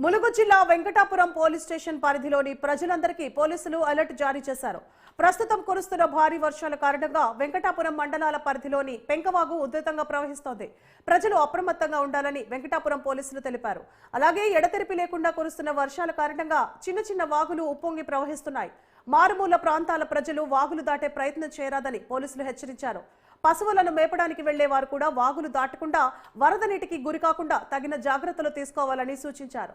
ములుగు జిల్లా Venkatapuram police station పరిధిలోని ప్రజలందరికీ పోలీసులు అలర్ట్ జారీ చేశారు. ప్రస్తుతం కురుస్తున్న భారీ వర్షాల కారణంగా వెంకటాపురం మండలాల పరిధిలోని పెంకవాగు ఉధృతంగా ప్రవహిస్తోంది. ప్రజలు అప్రమత్తంగా ఉండాలని వెంకటాపురం పోలీసులు తెలిపారు. అలాగే ఎడతెరిపి లేకుండా కురుస్తున్న వర్షాల కారణంగా చిన్న చిన్న వాగులు ఉప్పొంగి ప్రవహిస్తున్నాయి. మారుమూల ప్రాంతాల ప్రజలు వాగులు దాటే ప్రయత్నం చేయరాదని పోలీసులు హెచ్చరించారు. పశువులను మేపడానికి వెళ్లే వారు కూడా వాగులు దాటకుండా వరద నీటికి గురికాకుండా తగిన జాగ్రత్తలు తీసుకోవాలని సూచించారు.